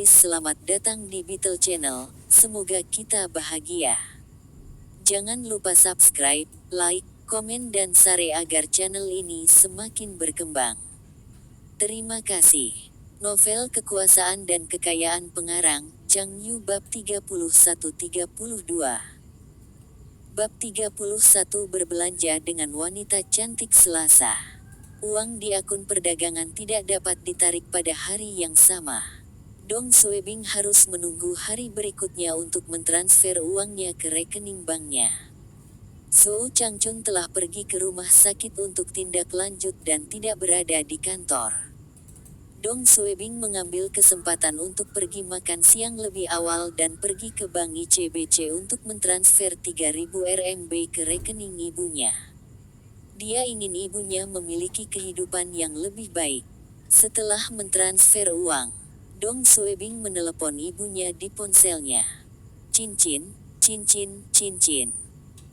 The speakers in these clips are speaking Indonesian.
Selamat datang di Beetle Channel, semoga kita bahagia. Jangan lupa subscribe, like, komen dan share agar channel ini semakin berkembang. Terima kasih. Novel Kekuasaan dan Kekayaan Pengarang, Chang Yu Bab 31-32. Bab 31 Berbelanja dengan Wanita Cantik Selasa. Uang di akun perdagangan tidak dapat ditarik pada hari yang sama. Dong Suebing harus menunggu hari berikutnya untuk mentransfer uangnya ke rekening banknya. Zhou Changchun telah pergi ke rumah sakit untuk tindak lanjut dan tidak berada di kantor. Dong Suebing mengambil kesempatan untuk pergi makan siang lebih awal dan pergi ke bank ICBC untuk mentransfer 3.000 RMB ke rekening ibunya. Dia ingin ibunya memiliki kehidupan yang lebih baik. Setelah mentransfer uang, Dong Suebing menelepon ibunya di ponselnya. Cincin, cincin, cincin.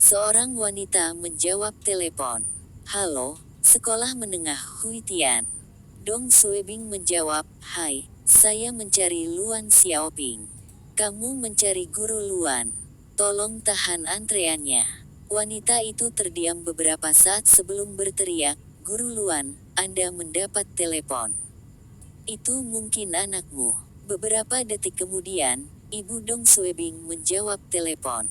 Seorang wanita menjawab telepon. Halo, sekolah menengah Huitian. Dong Suebing menjawab, hai, saya mencari Luan Xiaoping. Kamu mencari guru Luan. Tolong tahan antreannya. Wanita itu terdiam beberapa saat sebelum berteriak, Guru Luan, Anda mendapat telepon. Itu mungkin anakmu. Beberapa detik kemudian, Ibu Dong Suebing menjawab telepon.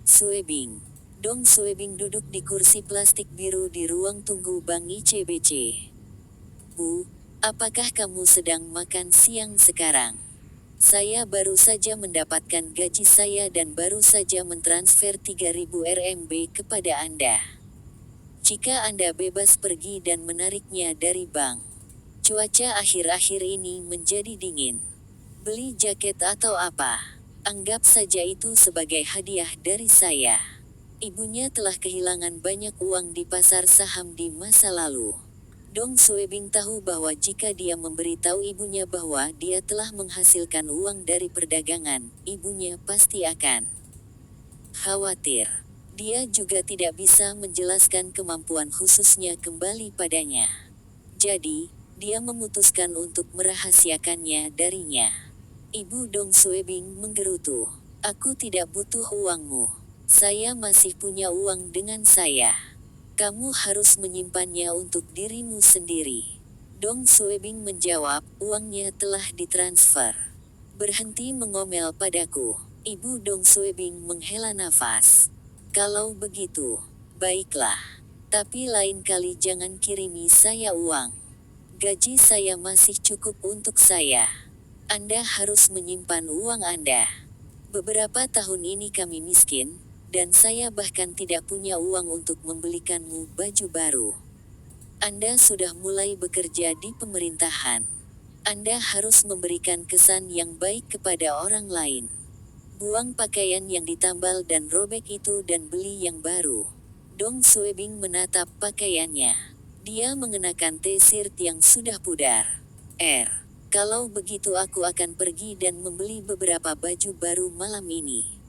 Suebing. Dong Suebing duduk di kursi plastik biru di ruang tunggu bank ICBC. Bu, apakah kamu sedang makan siang sekarang? Saya baru saja mendapatkan gaji saya dan baru saja mentransfer 3.000 RMB kepada Anda. Jika Anda bebas pergi dan menariknya dari bank. Cuaca akhir-akhir ini menjadi dingin. Beli jaket atau apa? Anggap saja itu sebagai hadiah dari saya. Ibunya telah kehilangan banyak uang di pasar saham di masa lalu. Dong Suebing tahu bahwa jika dia memberitahu ibunya bahwa dia telah menghasilkan uang dari perdagangan, ibunya pasti akan khawatir. Dia juga tidak bisa menjelaskan kemampuan khususnya kembali padanya. Jadi, dia memutuskan untuk merahasiakannya darinya. Ibu Dong Suebing menggerutu. Aku tidak butuh uangmu. Saya masih punya uang dengan saya. Kamu harus menyimpannya untuk dirimu sendiri. Dong Suebing menjawab, uangnya telah ditransfer. Berhenti mengomel padaku. Ibu Dong Suebing menghela nafas. Kalau begitu, baiklah. Tapi lain kali jangan kirimi saya uang. Gaji saya masih cukup untuk saya. Anda harus menyimpan uang Anda. Beberapa tahun ini kami miskin, dan saya bahkan tidak punya uang untuk membelikanmu baju baru. Anda sudah mulai bekerja di pemerintahan. Anda harus memberikan kesan yang baik kepada orang lain. Buang pakaian yang ditambal dan robek itu dan beli yang baru. Dong Suebing menatap pakaiannya. Dia mengenakan t-shirt yang sudah pudar. Kalau begitu aku akan pergi dan membeli beberapa baju baru malam ini.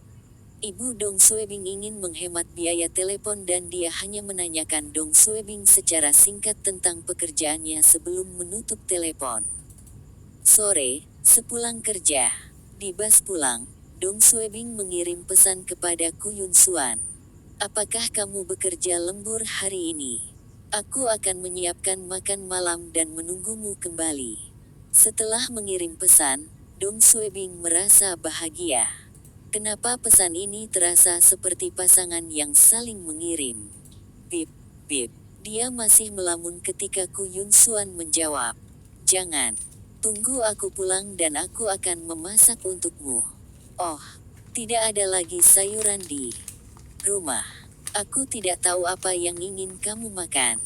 Ibu Dong Suebing ingin menghemat biaya telepon dan dia hanya menanyakan Dong Suebing secara singkat tentang pekerjaannya sebelum menutup telepon. Sore, sepulang kerja, di bus pulang, Dong Suebing mengirim pesan kepada Ku Yun Suan. Apakah kamu bekerja lembur hari ini? Aku akan menyiapkan makan malam dan menunggumu kembali. Setelah mengirim pesan, Dong Suebing merasa bahagia. Kenapa pesan ini terasa seperti pasangan yang saling mengirim? Bip, bip. Dia masih melamun ketika Ku Yun Suan menjawab. Jangan. Tunggu aku pulang dan aku akan memasak untukmu. Oh, tidak ada lagi sayuran di rumah. Aku tidak tahu apa yang ingin kamu makan.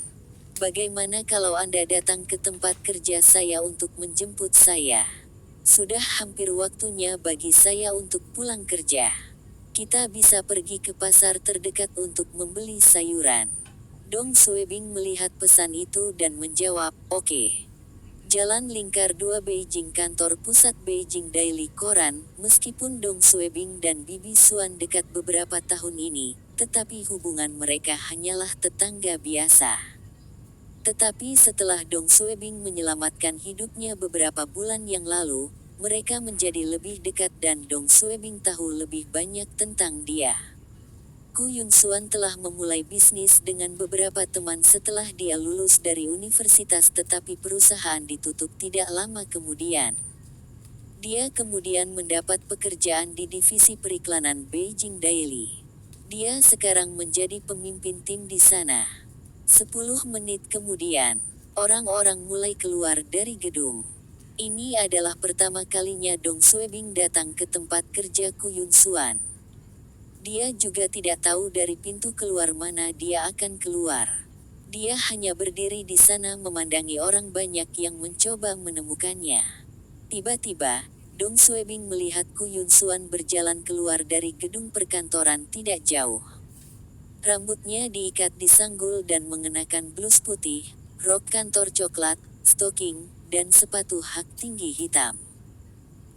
Bagaimana kalau Anda datang ke tempat kerja saya untuk menjemput saya? Sudah hampir waktunya bagi saya untuk pulang kerja. Kita bisa pergi ke pasar terdekat untuk membeli sayuran. Dong Suebing melihat pesan itu dan menjawab, oke. Jalan Lingkar 2 Beijing Kantor Pusat Beijing Daily Koran, meskipun Dong Suebing dan Bibi Suan dekat beberapa tahun ini, tetapi hubungan mereka hanyalah tetangga biasa. Tetapi setelah Dong Suebing menyelamatkan hidupnya beberapa bulan yang lalu, mereka menjadi lebih dekat dan Dong Suebing tahu lebih banyak tentang dia. Ku Yun Suan telah memulai bisnis dengan beberapa teman setelah dia lulus dari universitas, tetapi perusahaan ditutup tidak lama kemudian. Dia kemudian mendapat pekerjaan di divisi periklanan Beijing Daily. Dia sekarang menjadi pemimpin tim di sana. 10 menit kemudian, orang-orang mulai keluar dari gedung. Ini adalah pertama kalinya Dong Suebing datang ke tempat kerja Ku Yun Suan. Dia juga tidak tahu dari pintu keluar mana dia akan keluar. Dia hanya berdiri di sana memandangi orang banyak yang mencoba menemukannya. Tiba-tiba, Dong Suebing melihat Ku Yun Suan berjalan keluar dari gedung perkantoran tidak jauh. Rambutnya diikat di sanggul dan mengenakan blus putih, rok kantor coklat, stoking, dan sepatu hak tinggi hitam.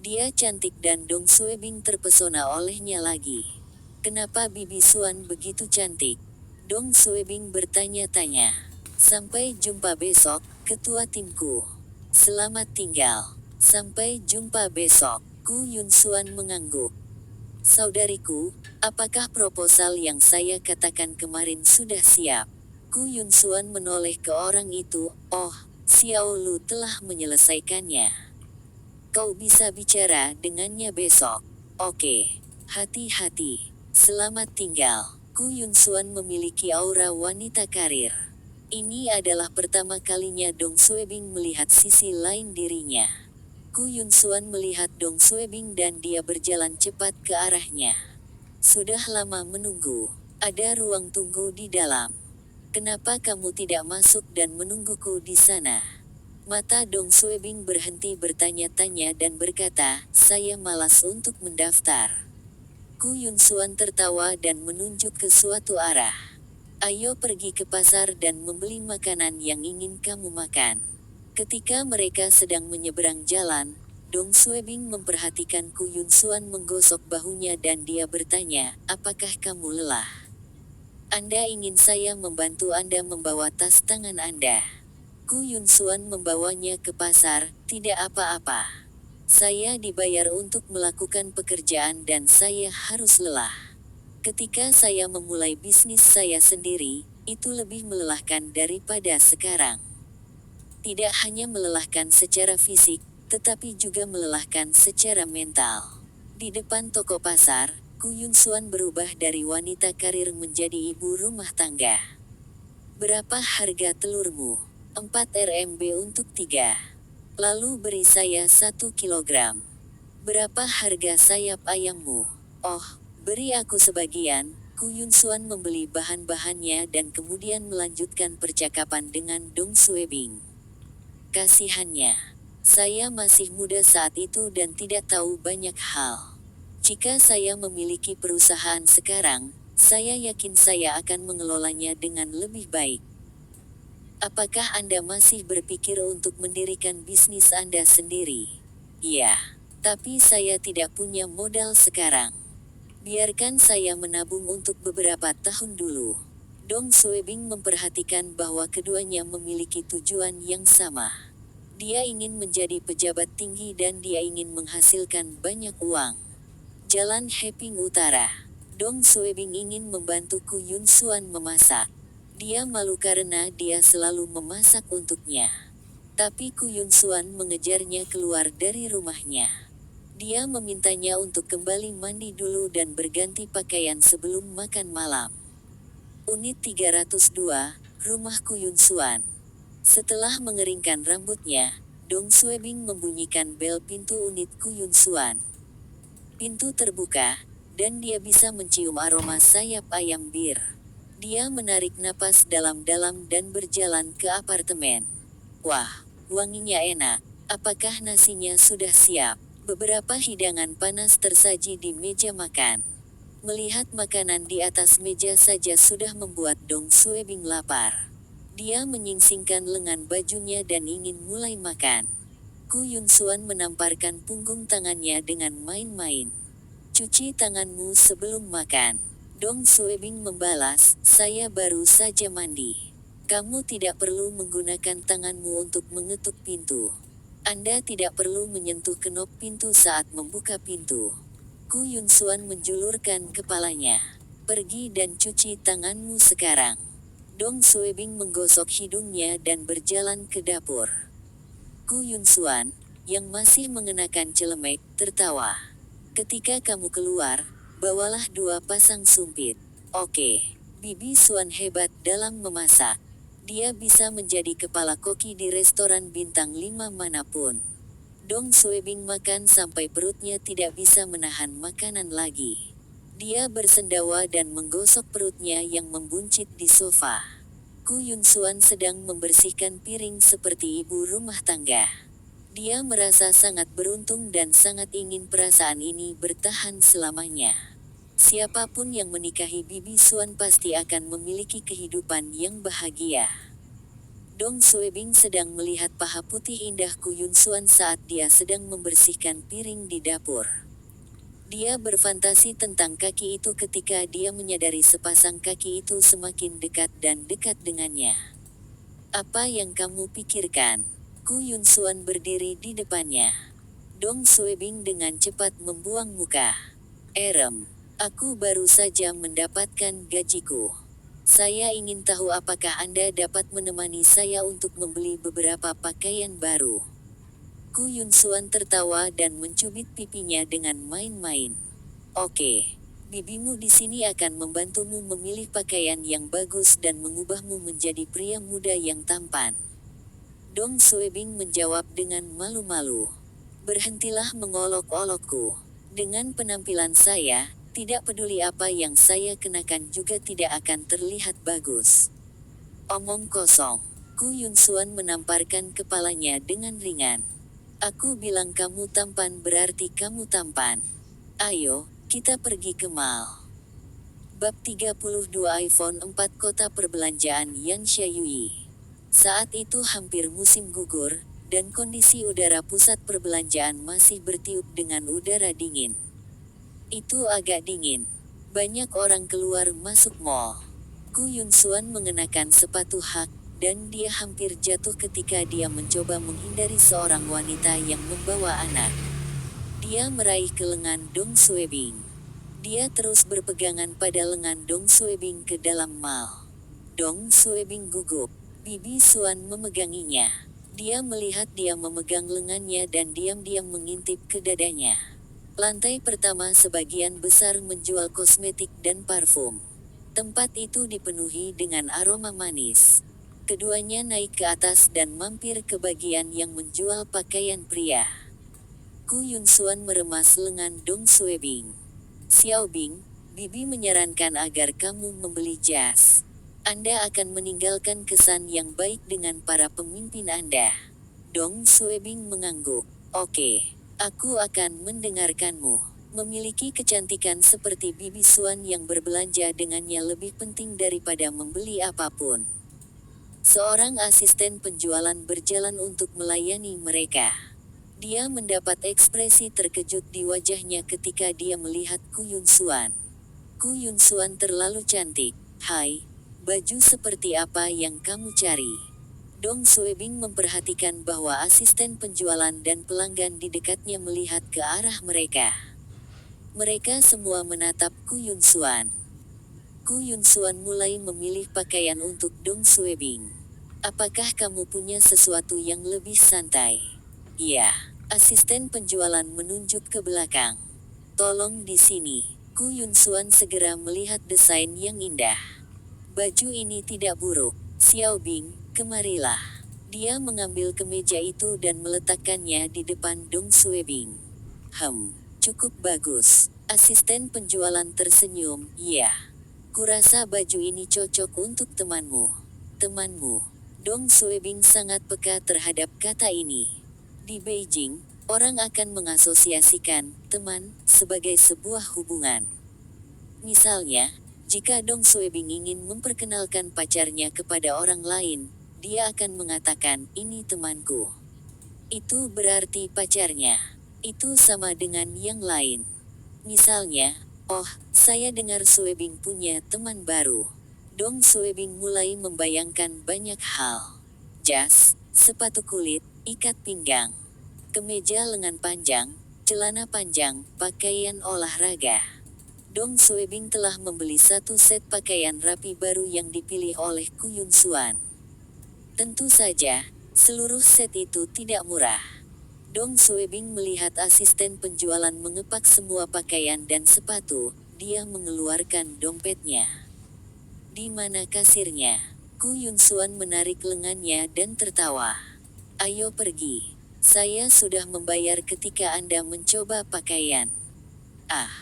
Dia cantik dan Dong Suebing terpesona olehnya lagi. Kenapa Bibi Suan begitu cantik? Dong Suebing bertanya-tanya. Sampai jumpa besok, ketua timku. Selamat tinggal. Sampai jumpa besok. Ku Yun Suan mengangguk. Saudariku, apakah proposal yang saya katakan kemarin sudah siap? Ku Yun Suan menoleh ke orang itu. Oh, Xiao Lu telah menyelesaikannya. Kau bisa bicara dengannya besok. Oke. Hati-hati. Selamat tinggal. Ku Yun Suan memiliki aura wanita karir. Ini adalah pertama kalinya Dong Suebing melihat sisi lain dirinya. Ku Yun Suan melihat Dong Suebing dan dia berjalan cepat ke arahnya. Sudah lama menunggu. Ada ruang tunggu di dalam. Kenapa kamu tidak masuk dan menungguku di sana? Mata Dong Suebing berhenti bertanya-tanya dan berkata, saya malas untuk mendaftar. Ku Yun Suan tertawa dan menunjuk ke suatu arah. Ayo pergi ke pasar dan membeli makanan yang ingin kamu makan. Ketika mereka sedang menyeberang jalan, Dong Suebing memperhatikan Ku Yun Suan menggosok bahunya dan dia bertanya, apakah kamu lelah? Anda ingin saya membantu Anda membawa tas tangan Anda? Ku Yun Suan membawanya ke pasar, tidak apa-apa. Saya dibayar untuk melakukan pekerjaan dan saya harus lelah. Ketika saya memulai bisnis saya sendiri, itu lebih melelahkan daripada sekarang. Tidak hanya melelahkan secara fisik, tetapi juga melelahkan secara mental. Di depan toko pasar, Ku Yun Suan berubah dari wanita karir menjadi ibu rumah tangga. Berapa harga telurmu? 4 RMB untuk 3. Lalu beri saya 1 kilogram. Berapa harga sayap ayammu? Oh, beri aku sebagian. Ku Yun Suan membeli bahan-bahannya dan kemudian melanjutkan percakapan dengan Dong Suebing. Kasihannya. Saya masih muda saat itu dan tidak tahu banyak hal. Jika saya memiliki perusahaan sekarang, saya yakin saya akan mengelolanya dengan lebih baik. Apakah Anda masih berpikir untuk mendirikan bisnis Anda sendiri? Ya, tapi saya tidak punya modal sekarang. Biarkan saya menabung untuk beberapa tahun dulu. Dong Suebing memperhatikan bahwa keduanya memiliki tujuan yang sama. Dia ingin menjadi pejabat tinggi dan dia ingin menghasilkan banyak uang. Jalan Heping Utara. Dong Suebing ingin membantu Ku Yun Suan memasak. Dia malu karena dia selalu memasak untuknya. Tapi Ku Yun Suan mengejarnya keluar dari rumahnya. Dia memintanya untuk kembali mandi dulu dan berganti pakaian sebelum makan malam. Unit 302, Rumah Ku Yun Suan. Setelah mengeringkan rambutnya, Dong Suebing membunyikan bel pintu unit Ku Yun Suan. Pintu terbuka, dan dia bisa mencium aroma sayap ayam bir. Dia menarik napas dalam-dalam dan berjalan ke apartemen. Wah, wanginya enak. Apakah nasinya sudah siap? Beberapa hidangan panas tersaji di meja makan. Melihat makanan di atas meja saja sudah membuat Dong Suebing lapar. Dia menyingsingkan lengan bajunya dan ingin mulai makan. Ku Yun Suan menamparkan punggung tangannya dengan main-main. Cuci tanganmu sebelum makan. Dong Suebing membalas, saya baru saja mandi. Kamu tidak perlu menggunakan tanganmu untuk mengetuk pintu. Anda tidak perlu menyentuh kenop pintu saat membuka pintu. Ku Yun Xuan menjulurkan kepalanya. Pergi dan cuci tanganmu sekarang. Dong Suebing menggosok hidungnya dan berjalan ke dapur. Ku Yun Xuan, yang masih mengenakan celemek, tertawa. Ketika kamu keluar, bawalah 2 pasang sumpit. Oke. Bibi Xuan hebat dalam memasak. Dia bisa menjadi kepala koki di restoran bintang 5 manapun. Dong Suebing makan sampai perutnya tidak bisa menahan makanan lagi. Dia bersendawa dan menggosok perutnya yang membuncit di sofa. Ku Yun Xuan sedang membersihkan piring seperti ibu rumah tangga. Dia merasa sangat beruntung dan sangat ingin perasaan ini bertahan selamanya. Siapapun yang menikahi Bibi Xuan pasti akan memiliki kehidupan yang bahagia. Dong Suebing sedang melihat paha putih indah Ku Yun Xuan saat dia sedang membersihkan piring di dapur. Dia berfantasi tentang kaki itu ketika dia menyadari sepasang kaki itu semakin dekat dan dekat dengannya. Apa yang kamu pikirkan? Ku Yun Xuan berdiri di depannya. Dong Suebing dengan cepat membuang muka. Aku baru saja mendapatkan gajiku. Saya ingin tahu apakah Anda dapat menemani saya untuk membeli beberapa pakaian baru. Ku Yun Xuan tertawa dan mencubit pipinya dengan main-main. Oke. Bibimu di sini akan membantumu memilih pakaian yang bagus dan mengubahmu menjadi pria muda yang tampan. Dong Suebing menjawab dengan malu-malu. Berhentilah mengolok-olokku. Dengan penampilan saya, tidak peduli apa yang saya kenakan juga tidak akan terlihat bagus. Omong kosong. Ku Yun Xuan menamparkan kepalanya dengan ringan. Aku bilang kamu tampan berarti kamu tampan. Ayo, kita pergi ke mall. Bab 32 iPhone 4 Kota Perbelanjaan Yansha Yui. Saat itu hampir musim gugur, dan kondisi udara pusat perbelanjaan masih bertiup dengan udara dingin. Itu agak dingin. Banyak orang keluar masuk mall. Ku Yun Xuan mengenakan sepatu hak, dan dia hampir jatuh ketika dia mencoba menghindari seorang wanita yang membawa anak. Dia meraih ke lengan Dong Suebing. Dia terus berpegangan pada lengan Dong Suebing ke dalam mall. Dong Suebing gugup. Bibi Xuan memeganginya. Dia melihat dia memegang lengannya dan diam-diam mengintip ke dadanya. Lantai pertama sebagian besar menjual kosmetik dan parfum. Tempat itu dipenuhi dengan aroma manis. Keduanya naik ke atas dan mampir ke bagian yang menjual pakaian pria. Ku Yun Xuan meremas lengan Dong Suebing. Xiaobing, Bibi menyarankan agar kamu membeli jas. Anda akan meninggalkan kesan yang baik dengan para pemimpin Anda. Dong Suebing mengangguk. Oke, aku akan mendengarkanmu. Memiliki kecantikan seperti Bibi Xuan yang berbelanja dengannya lebih penting daripada membeli apapun. Seorang asisten penjualan berjalan untuk melayani mereka. Dia mendapat ekspresi terkejut di wajahnya ketika dia melihat Ku Yun Xuan. Ku Yun Xuan terlalu cantik. Hai. Baju seperti apa yang kamu cari? Dong Suebing memperhatikan bahwa asisten penjualan dan pelanggan di dekatnya melihat ke arah mereka. Mereka semua menatap Ku Yun Xuan. Ku Yun Xuan mulai memilih pakaian untuk Dong Suebing. Apakah kamu punya sesuatu yang lebih santai? Iya. Asisten penjualan menunjuk ke belakang. Tolong di sini. Ku Yun Xuan segera melihat desain yang indah. Baju ini tidak buruk. Xiaobing, kemarilah. Dia mengambil kemeja itu dan meletakkannya di depan Dong Suebing. Cukup bagus. Asisten penjualan tersenyum. Iya. Kurasa baju ini cocok untuk temanmu. Temanmu. Dong Suebing sangat peka terhadap kata ini. Di Beijing, orang akan mengasosiasikan teman sebagai sebuah hubungan. Misalnya, jika Dong Suebing ingin memperkenalkan pacarnya kepada orang lain, dia akan mengatakan, ini temanku. Itu berarti pacarnya. Itu sama dengan yang lain. Misalnya, oh, saya dengar Suebing punya teman baru. Dong Suebing mulai membayangkan banyak hal. Jas, sepatu kulit, ikat pinggang, kemeja lengan panjang, celana panjang, pakaian olahraga. Dong Suebing telah membeli satu set pakaian rapi baru yang dipilih oleh Ku Yun Suan. Tentu saja, seluruh set itu tidak murah. Dong Suebing melihat asisten penjualan mengepak semua pakaian dan sepatu. Dia mengeluarkan dompetnya. Di mana kasirnya? Ku Yun Suan menarik lengannya dan tertawa. Ayo pergi. Saya sudah membayar ketika Anda mencoba pakaian. Ah.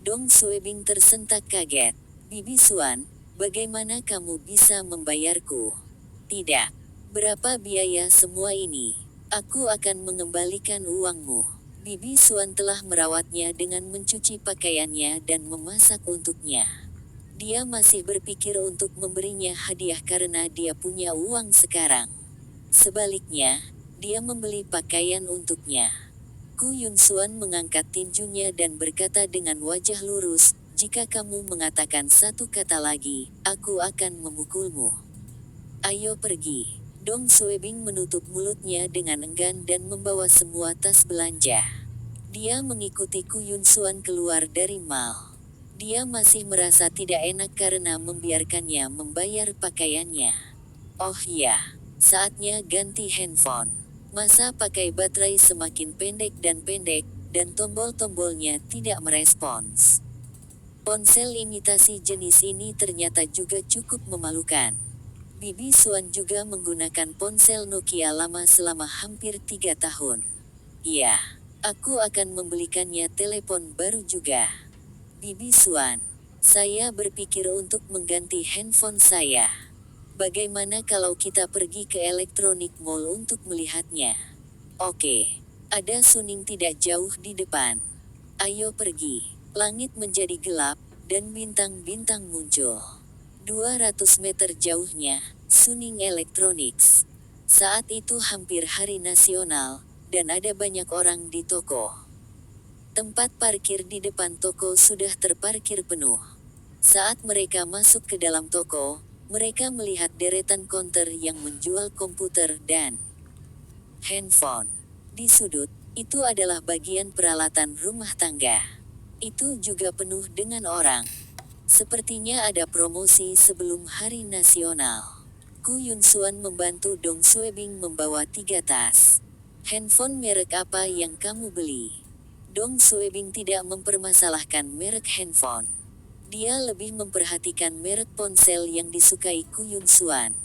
Dong Suebing tersentak kaget. Bibi Suan, bagaimana kamu bisa membayarku? Tidak. Berapa biaya semua ini? Aku akan mengembalikan uangmu. Bibi Suan telah merawatnya dengan mencuci pakaiannya dan memasak untuknya. Dia masih berpikir untuk memberinya hadiah karena dia punya uang sekarang. Sebaliknya, dia membeli pakaian untuknya. Ku Yun Suan mengangkat tinjunya dan berkata dengan wajah lurus, jika kamu mengatakan satu kata lagi, aku akan memukulmu. Ayo pergi. Dong Suebing menutup mulutnya dengan enggan dan membawa semua tas belanja. Dia mengikuti Ku Yun Suan keluar dari mall. Dia masih merasa tidak enak karena membiarkannya membayar pakaiannya. Oh ya, saatnya ganti handphone. Masa pakai baterai semakin pendek, dan tombol-tombolnya tidak merespons. Ponsel imitasi jenis ini ternyata juga cukup memalukan. Bibi Suan juga menggunakan ponsel Nokia lama selama hampir 3 tahun. Ya, aku akan membelikannya telepon baru juga. Bibi Suan, saya berpikir untuk mengganti handphone saya. Bagaimana kalau kita pergi ke Electronic Mall untuk melihatnya? Oke. Ada suning tidak jauh di depan. Ayo pergi. Langit menjadi gelap, dan bintang-bintang muncul. 200 meter jauhnya, Suning Electronics. Saat itu hampir hari nasional, dan ada banyak orang di toko. Tempat parkir di depan toko sudah terparkir penuh. Saat mereka masuk ke dalam toko, mereka melihat deretan konter yang menjual komputer dan handphone. Di sudut, itu adalah bagian peralatan rumah tangga. Itu juga penuh dengan orang. Sepertinya ada promosi sebelum hari nasional. Ku Yun Suan membantu Dong Suebing membawa 3 tas. Handphone merek apa yang kamu beli? Dong Suebing tidak mempermasalahkan merek handphone. Dia lebih memperhatikan merek ponsel yang disukai Ku Yun Suan.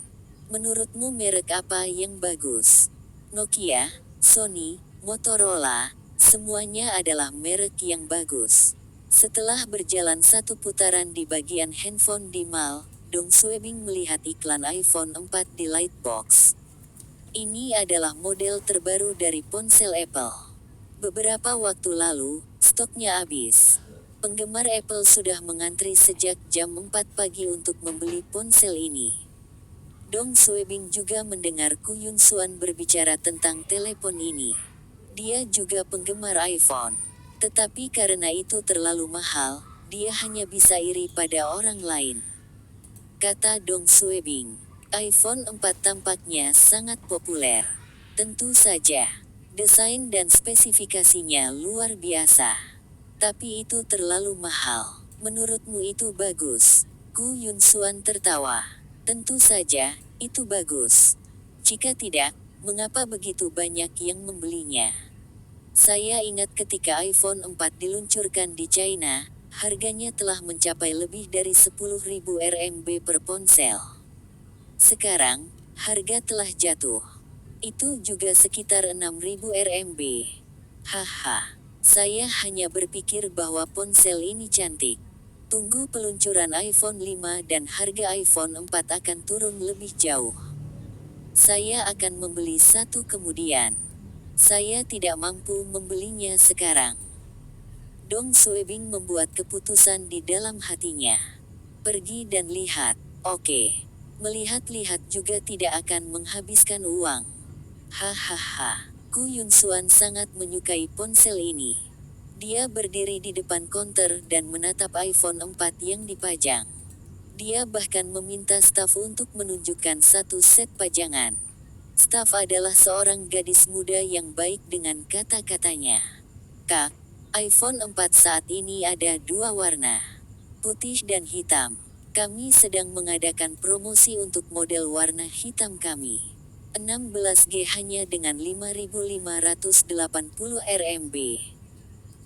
Menurutmu merek apa yang bagus? Nokia, Sony, Motorola, semuanya adalah merek yang bagus. Setelah berjalan satu putaran di bagian handphone di mall, Dong Suebing melihat iklan iPhone 4 di Lightbox. Ini adalah model terbaru dari ponsel Apple. Beberapa waktu lalu, stoknya habis. Penggemar Apple sudah mengantri sejak jam 4 pagi untuk membeli ponsel ini. Dong Suebing juga mendengar Ku Yun Suan berbicara tentang telepon ini. Dia juga penggemar iPhone. Tetapi karena itu terlalu mahal, dia hanya bisa iri pada orang lain. Kata Dong Suebing, iPhone 4 tampaknya sangat populer. Tentu saja, desain dan spesifikasinya luar biasa. Tapi itu terlalu mahal. Menurutmu itu bagus? Ku Yun Suan tertawa. Tentu saja, itu bagus. Jika tidak, mengapa begitu banyak yang membelinya? Saya ingat ketika iPhone 4 diluncurkan di China, harganya telah mencapai lebih dari 10.000 RMB per ponsel. Sekarang, harga telah jatuh. Itu juga sekitar 6.000 RMB. Haha. Saya hanya berpikir bahwa ponsel ini cantik. Tunggu peluncuran iPhone 5 dan harga iPhone 4 akan turun lebih jauh. Saya akan membeli satu kemudian. Saya tidak mampu membelinya sekarang. Dong Suebing membuat keputusan di dalam hatinya. Pergi dan lihat. Oke. Melihat-lihat juga tidak akan menghabiskan uang. Hahaha. Ku Yun Suan sangat menyukai ponsel ini. Dia berdiri di depan konter dan menatap iPhone 4 yang dipajang. Dia bahkan meminta staf untuk menunjukkan satu set pajangan. Staf adalah seorang gadis muda yang baik dengan kata-katanya. Kak, iPhone 4 saat ini ada dua warna, putih dan hitam. Kami sedang mengadakan promosi untuk model warna hitam kami. 16G hanya dengan 5.580 RMB.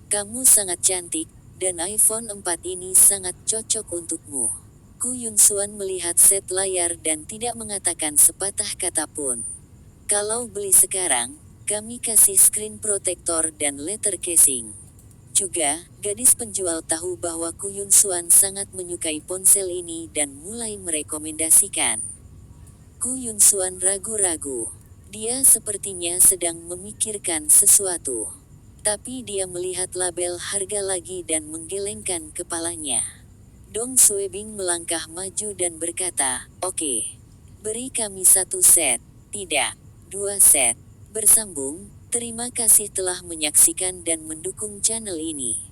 Kamu sangat cantik, dan iPhone 4 ini sangat cocok untukmu. Ku Yun Suan melihat set layar dan tidak mengatakan sepatah kata pun. Kalau beli sekarang, kami kasih screen protector dan leather casing. Juga, gadis penjual tahu bahwa Ku Yun Suan sangat menyukai ponsel ini dan mulai merekomendasikan. Ku Yun Suan ragu-ragu. Dia sepertinya sedang memikirkan sesuatu. Tapi dia melihat label harga lagi dan menggelengkan kepalanya. Dong Suebing melangkah maju dan berkata, "Oke. Beri kami satu set." "Tidak. 2 set." Bersambung, terima kasih telah menyaksikan dan mendukung channel ini.